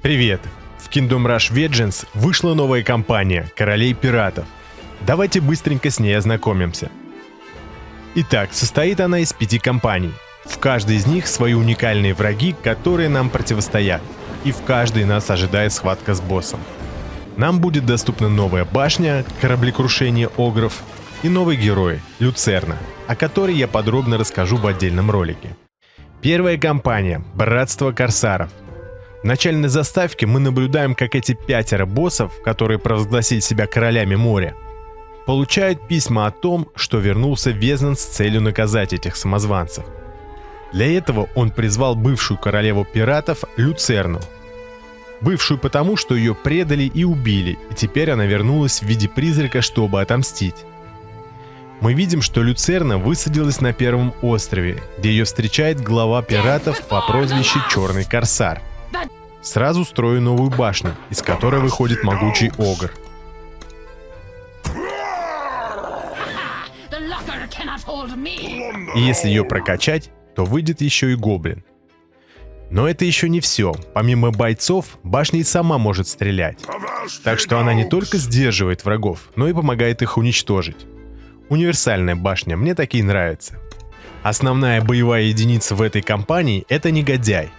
Привет! В Kingdom Rush Vengeance вышла новая кампания «Королей пиратов». Давайте быстренько с ней ознакомимся. Итак, состоит она из 5 кампаний. В каждой из них свои уникальные враги, которые нам противостоят. И в каждой нас ожидает схватка с боссом. Нам будет доступна новая башня, кораблекрушение огров и новый герой, Люцерна, о которой я подробно расскажу в отдельном ролике. Первая кампания – Братство Корсаров. В начальной заставке мы наблюдаем, как эти 5 боссов, которые провозгласили себя королями моря, получают письма о том, что вернулся Везнан с целью наказать этих самозванцев. Для этого он призвал бывшую королеву пиратов Люцерну. Бывшую потому, что ее предали и убили, и теперь она вернулась в виде призрака, чтобы отомстить. Мы видим, что Люцерна высадилась на первом острове, где ее встречает глава пиратов по прозвищу Черный Корсар. Сразу строю новую башню, из которой выходит могучий огр. И если ее прокачать, то выйдет еще и гоблин. Но это еще не все. Помимо бойцов, башня и сама может стрелять. Так что она не только сдерживает врагов, но и помогает их уничтожить. Универсальная башня, мне такие нравятся. Основная боевая единица в этой кампании — это негодяй.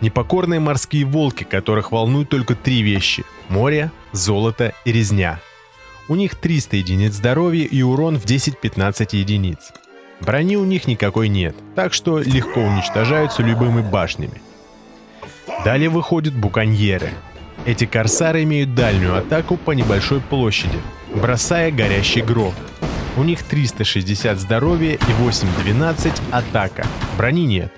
Непокорные морские волки, которых волнуют только 3 вещи – море, золото и резня. У них 300 единиц здоровья и урон в 10-15 единиц. Брони у них никакой нет, так что легко уничтожаются любыми башнями. Далее выходят буконьеры. Эти корсары имеют дальнюю атаку по небольшой площади, бросая горящий гроб. У них 360 здоровья и 8-12 атака, брони нет.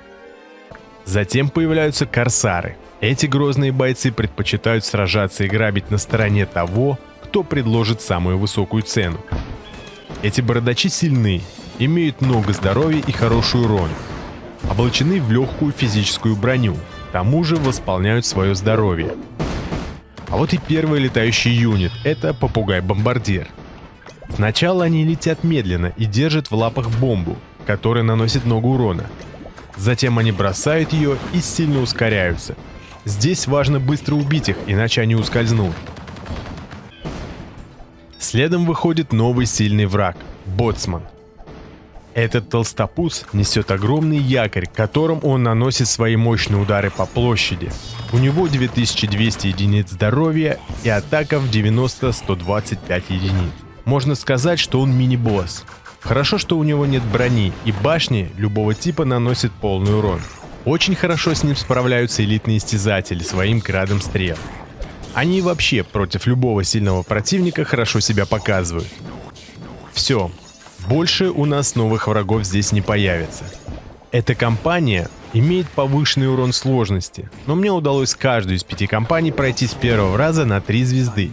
Затем появляются корсары. Эти грозные бойцы предпочитают сражаться и грабить на стороне того, кто предложит самую высокую цену. Эти бородачи сильны, имеют много здоровья и хороший урон, облачены в легкую физическую броню, к тому же восполняют свое здоровье. А вот и первый летающий юнит – это попугай-бомбардир. Сначала они летят медленно и держат в лапах бомбу, которая наносит много урона. Затем они бросают ее и сильно ускоряются. Здесь важно быстро убить их, иначе они ускользнут. Следом выходит новый сильный враг – боцман. Этот толстопуз несет огромный якорь, которым он наносит свои мощные удары по площади. У него 2200 единиц здоровья и атака в 90-125 единиц. Можно сказать, что он мини-босс. Хорошо, что у него нет брони, и башни любого типа наносят полный урон. Очень хорошо с ним справляются элитные истязатели своим градом стрел. Они вообще против любого сильного противника хорошо себя показывают. Все, больше у нас новых врагов здесь не появится. Эта кампания имеет повышенный урон сложности, но мне удалось каждую из 5 кампаний пройти с первого раза на 3 звезды.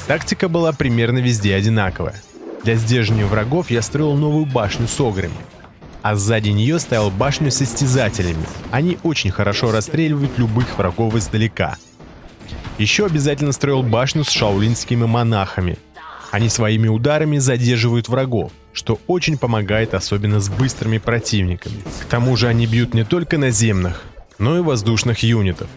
Тактика была примерно везде одинаковая. Для сдерживания врагов я строил новую башню с ограми, а сзади нее ставил башню с истязателями. Они очень хорошо расстреливают любых врагов издалека. Еще обязательно строил башню с шаолиньскими монахами. Они своими ударами задерживают врагов, что очень помогает особенно с быстрыми противниками. К тому же они бьют не только наземных, но и воздушных юнитов.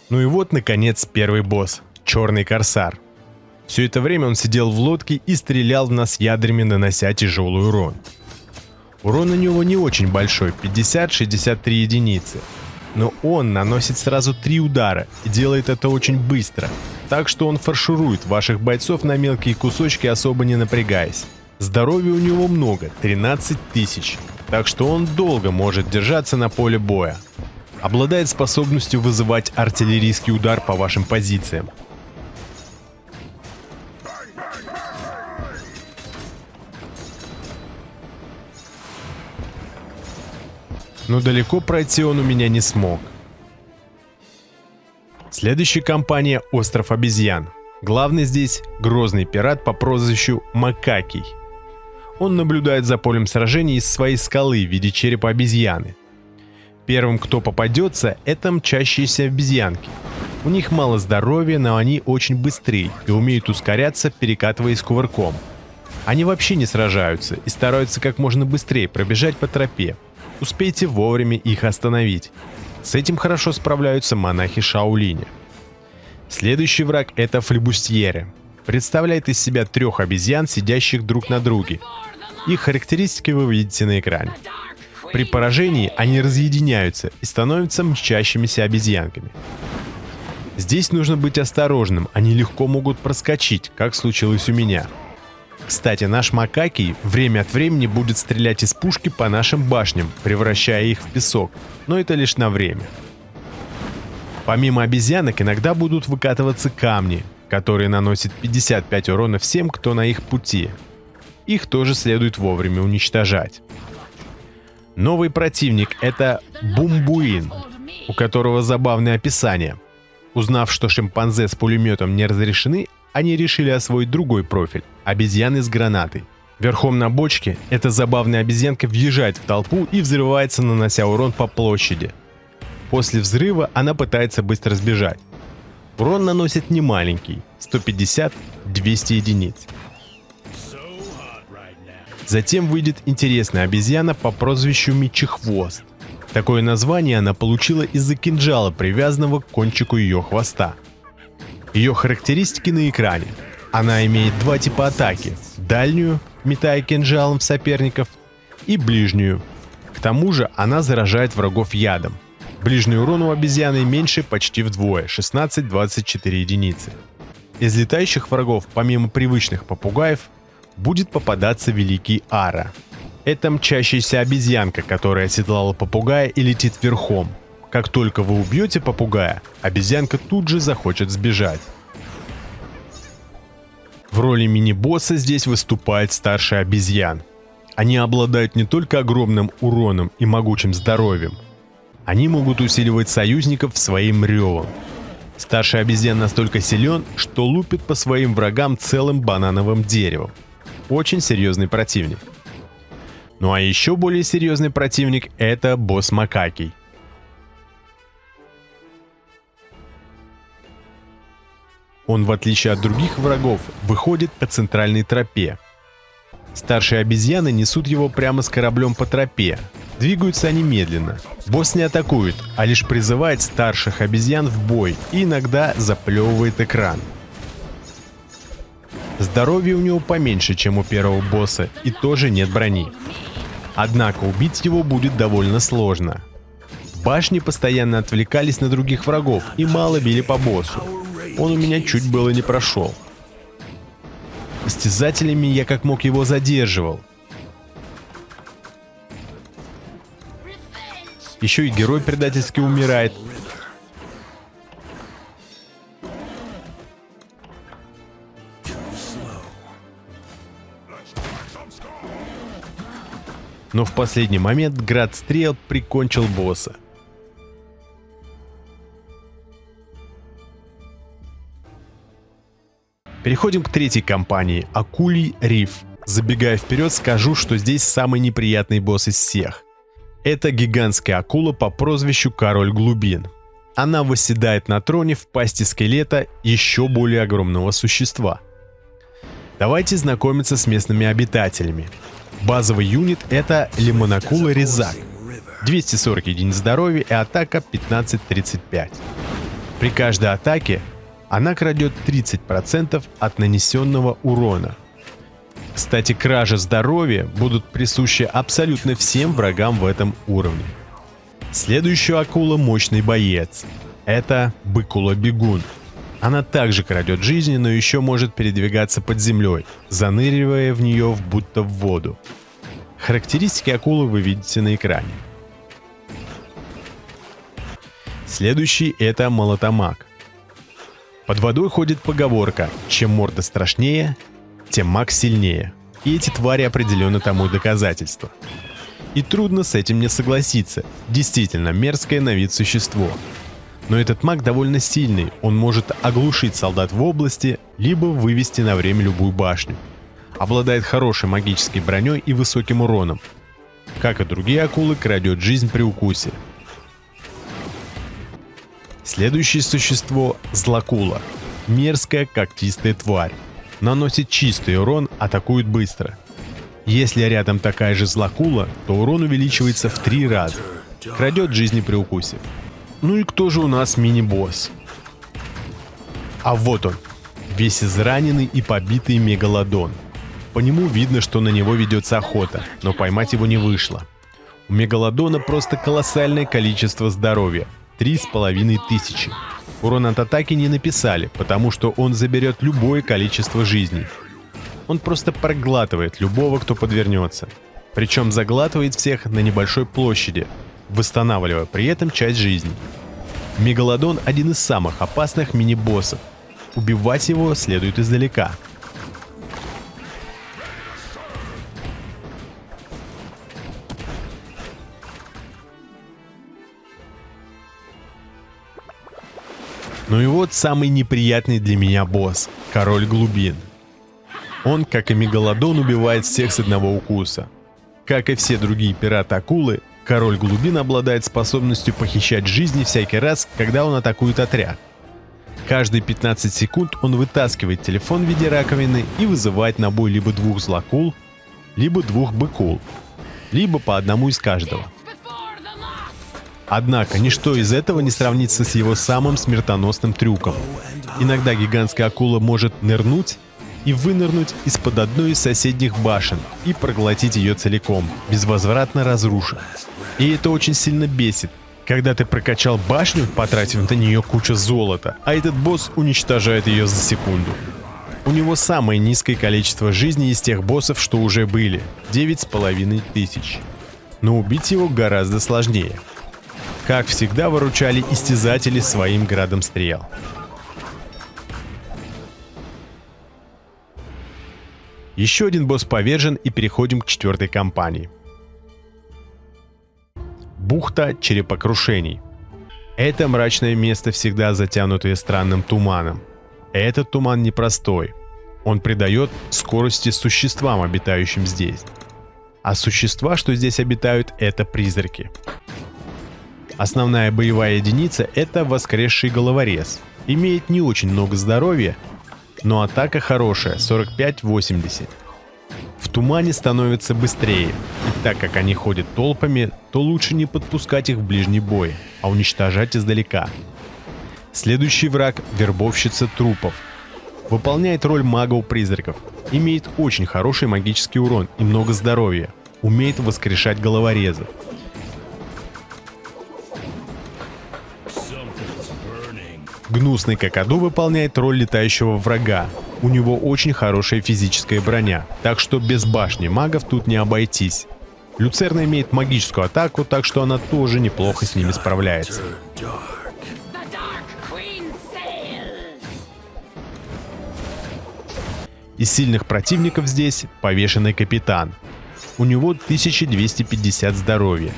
Ну и вот, наконец, первый босс – Черный Корсар. Все это время он сидел в лодке и стрелял в нас ядрами, нанося тяжелый урон. Урон у него не очень большой – 50-63 единицы. Но он наносит сразу 3 удара и делает это очень быстро. Так что он фарширует ваших бойцов на мелкие кусочки, особо не напрягаясь. Здоровья у него много – 13 тысяч. Так что он долго может держаться на поле боя. Обладает способностью вызывать артиллерийский удар по вашим позициям. Но далеко пройти он у меня не смог. Следующая кампания – Остров Обезьян. Главный здесь – грозный пират по прозвищу Макакий. Он наблюдает за полем сражений из своей скалы в виде черепа обезьяны. Первым, кто попадется, это мчащиеся обезьянки. У них мало здоровья, но они очень быстрые и умеют ускоряться, перекатываясь кувырком. Они вообще не сражаются и стараются как можно быстрее пробежать по тропе. Успейте вовремя их остановить. С этим хорошо справляются монахи Шаолиня. Следующий враг — это флебустьеры. Представляет из себя 3 обезьян, сидящих друг на друге. Их характеристики вы видите на экране. При поражении они разъединяются и становятся мчащимися обезьянками. Здесь нужно быть осторожным, они легко могут проскочить, как случилось у меня. Кстати, наш Макакий время от времени будет стрелять из пушки по нашим башням, превращая их в песок, но это лишь на время. Помимо обезьянок иногда будут выкатываться камни, которые наносят 55 урона всем, кто на их пути. Их тоже следует вовремя уничтожать. Новый противник — это Бумбуин, у которого забавное описание. Узнав, что шимпанзе с пулеметом не разрешены, они решили освоить другой профиль — обезьяны с гранатой. Верхом на бочке эта забавная обезьянка въезжает в толпу и взрывается, нанося урон по площади. После взрыва она пытается быстро сбежать. Урон наносит немаленький — 150-200 единиц. Затем выйдет интересная обезьяна по прозвищу Мечехвост. Такое название она получила из-за кинжала, привязанного к кончику ее хвоста. Ее характеристики на экране. Она имеет 2 типа атаки: дальнюю, метая кинжалом в соперников, и ближнюю. К тому же она заражает врагов ядом. Ближний урон у обезьяны меньше почти вдвое — 16-24 единицы. Из летающих врагов, помимо привычных попугаев, будет попадаться Великий Ара. Это мчащаяся обезьянка, которая оседлала попугая и летит верхом. Как только вы убьете попугая, обезьянка тут же захочет сбежать. В роли мини-босса здесь выступает старший обезьян. Они обладают не только огромным уроном и могучим здоровьем. Они могут усиливать союзников своим ревом. Старший обезьян настолько силен, что лупит по своим врагам целым банановым деревом. Очень серьезный противник. Ну а еще более серьезный противник — это босс Макакий. Он, в отличие от других врагов, выходит по центральной тропе. Старшие обезьяны несут его прямо с кораблем по тропе. Двигаются они медленно. Босс не атакует, а лишь призывает старших обезьян в бой и иногда заплевывает экран. Здоровье у него поменьше, чем у первого босса, и тоже нет брони. Однако убить его будет довольно сложно. Башни постоянно отвлекались на других врагов и мало били по боссу. Он у меня чуть было не прошел. Стязателями я как мог его задерживал. Еще и герой предательски умирает. Но в последний момент град стрел прикончил босса. Переходим к третьей кампании — Акулий Риф. Забегая вперед, скажу, что здесь самый неприятный босс из всех. Это гигантская акула по прозвищу Король Глубин. Она восседает на троне в пасти скелета еще более огромного существа. Давайте знакомиться с местными обитателями. Базовый юнит — это лимонакула Резак. 240 единиц здоровья и атака 15-35. При каждой атаке она крадет 30% от нанесенного урона. Кстати, кражи здоровья будут присущи абсолютно всем врагам в этом уровне. Следующая акула — мощный боец. Это Быкула-бегун. Она также крадет жизни, но еще может передвигаться под землей, заныривая в нее будто в воду. Характеристики акулы вы видите на экране. Следующий — это Молотомаг. Под водой ходит поговорка: чем морда страшнее, тем маг сильнее. И эти твари определенно тому доказательство. И трудно с этим не согласиться. Действительно мерзкое на вид существо. Но этот маг довольно сильный, он может оглушить солдат в области, либо вывести на время любую башню. Обладает хорошей магической броней и высоким уроном. Как и другие акулы, крадет жизнь при укусе. Следующее существо — Злакула. Мерзкая когтистая тварь. наносит чистый урон, атакует быстро. Если рядом такая же злакула, то урон увеличивается в 3 раза. Крадет жизни при укусе. Ну и кто же у нас мини-босс? А вот он, весь израненный и побитый мегалодон. По нему видно, что на него ведется охота, но поймать его не вышло. У мегалодона просто колоссальное количество здоровья – 3500. Урон от атаки не написали, потому что он заберет любое количество жизней. Он просто проглатывает любого, кто подвернется. Причем заглатывает всех на небольшой площади, восстанавливая при этом часть жизни. Мегалодон – один из самых опасных мини-боссов. Убивать его следует издалека. Ну и вот самый неприятный для меня босс – Король Глубин. Он, как и Мегалодон, убивает всех с одного укуса. Как и все другие пираты-акулы, Король Глубин обладает способностью похищать жизни всякий раз, когда он атакует отряд. Каждые 15 секунд он вытаскивает телефон в виде раковины и вызывает на бой либо 2 злакул, либо 2 быкул, либо по одному из каждого. Однако, ничто из этого не сравнится с его самым смертоносным трюком. Иногда гигантская акула может нырнуть и вынырнуть из-под одной из соседних башен и проглотить ее целиком, безвозвратно разрушив. И это очень сильно бесит, когда ты прокачал башню, потратив на нее кучу золота, а этот босс уничтожает ее за секунду. У него самое низкое количество жизни из тех боссов, что уже были – 9500. Но убить его гораздо сложнее. Как всегда, выручали истязатели своим градом стрел. Еще один босс повержен, и переходим к 4-й кампании. Бухта черепокрушений. Это мрачное место, всегда затянутое странным туманом. Этот туман непростой. Он придает скорости существам, обитающим здесь. А существа, что здесь обитают, это призраки. Основная боевая единица – это воскресший головорез. Имеет не очень много здоровья, но атака хорошая – 45-80. В тумане становится быстрее, и так как они ходят толпами, то лучше не подпускать их в ближний бой, а уничтожать издалека. Следующий враг – вербовщица трупов. Выполняет роль магов-призраков. Имеет очень хороший магический урон и много здоровья. Умеет воскрешать головорезов. Гнусный какаду выполняет роль летающего врага. У него очень хорошая физическая броня, так что без башни магов тут не обойтись. Люцерна имеет магическую атаку, так что она тоже неплохо с ними справляется. Из сильных противников здесь повешенный капитан. У него 1250 здоровья.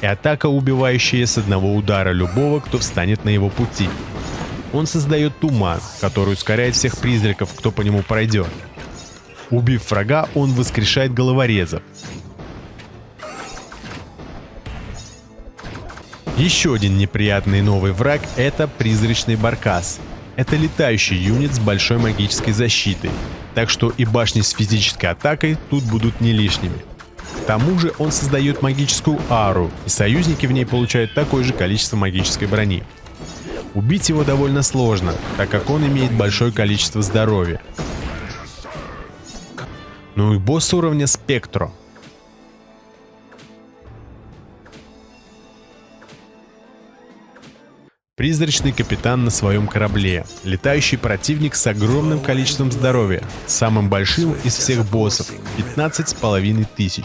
И атака, убивающая с одного удара любого, кто встанет на его пути. Он создает туман, который ускоряет всех призраков, кто по нему пройдет. Убив врага, он воскрешает головорезов. Еще один неприятный новый враг – это призрачный баркас. Это летающий юнит с большой магической защитой, так что и башни с физической атакой тут будут не лишними. К тому же он создает магическую ару, и союзники в ней получают такое же количество магической брони. Убить его довольно сложно, так как он имеет большое количество здоровья. Ну и босс уровня Спектро. Призрачный капитан на своем корабле, летающий противник с огромным количеством здоровья, самым большим из всех боссов – 15,5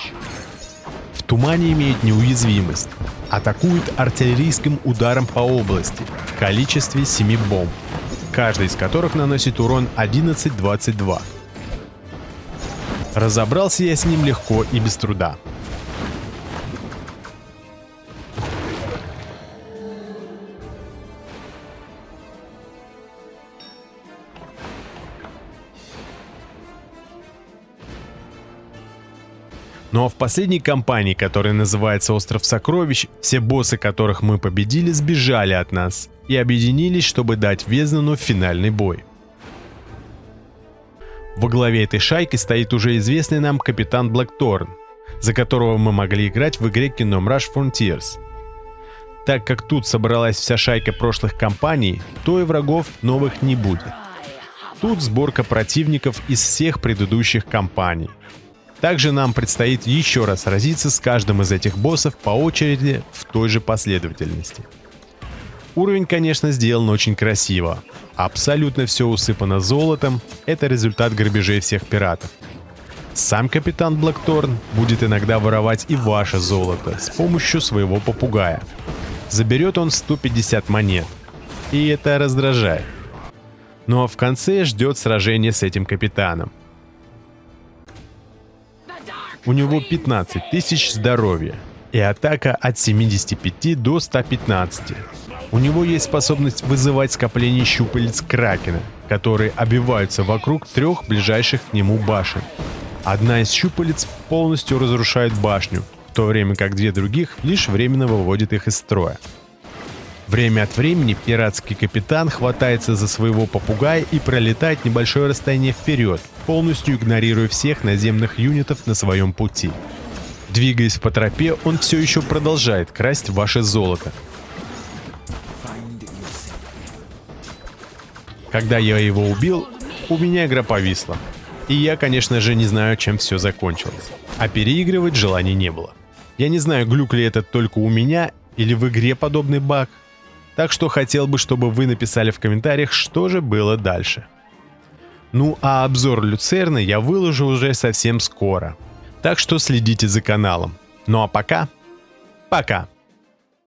В тумане имеет неуязвимость. Атакует артиллерийским ударом по области в количестве 7 бомб, каждый из которых наносит урон 11-22. Разобрался я с ним легко и без труда. Ну а в последней кампании, которая называется «Остров Сокровищ», все боссы, которых мы победили, сбежали от нас и объединились, чтобы дать Везнану финальный бой. Во главе этой шайки стоит уже известный нам капитан Блэкторн, за которого мы могли играть в игре Kingdom Rush Frontiers. Так как тут собралась вся шайка прошлых кампаний, то и врагов новых не будет. Тут сборка противников из всех предыдущих кампаний. Также нам предстоит еще раз сразиться с каждым из этих боссов по очереди в той же последовательности. Уровень, конечно, сделан очень красиво. Абсолютно все усыпано золотом, это результат грабежей всех пиратов. Сам капитан Блэкторн будет иногда воровать и ваше золото с помощью своего попугая. Заберет он 150 монет, и это раздражает. Ну а в конце ждет сражение с этим капитаном. У него 15 тысяч здоровья и атака от 75 до 115. У него есть способность вызывать скопление щупалец Кракена, которые обвиваются вокруг 3 ближайших к нему башен. Одна из щупалец полностью разрушает башню, в то время как 2 других лишь временно выводят их из строя. Время от времени пиратский капитан хватается за своего попугая и пролетает небольшое расстояние вперед, полностью игнорируя всех наземных юнитов на своем пути. Двигаясь по тропе, он все еще продолжает красть ваше золото. Когда я его убил, у меня игра повисла. И я, конечно же, не знаю, чем все закончилось. А переигрывать желания не было. Я не знаю, глюк ли это только у меня, или в игре подобный баг. Так что хотел бы, чтобы вы написали в комментариях, что же было дальше. Ну а обзор Люцерны я выложу уже совсем скоро. Так что следите за каналом. Ну а пока.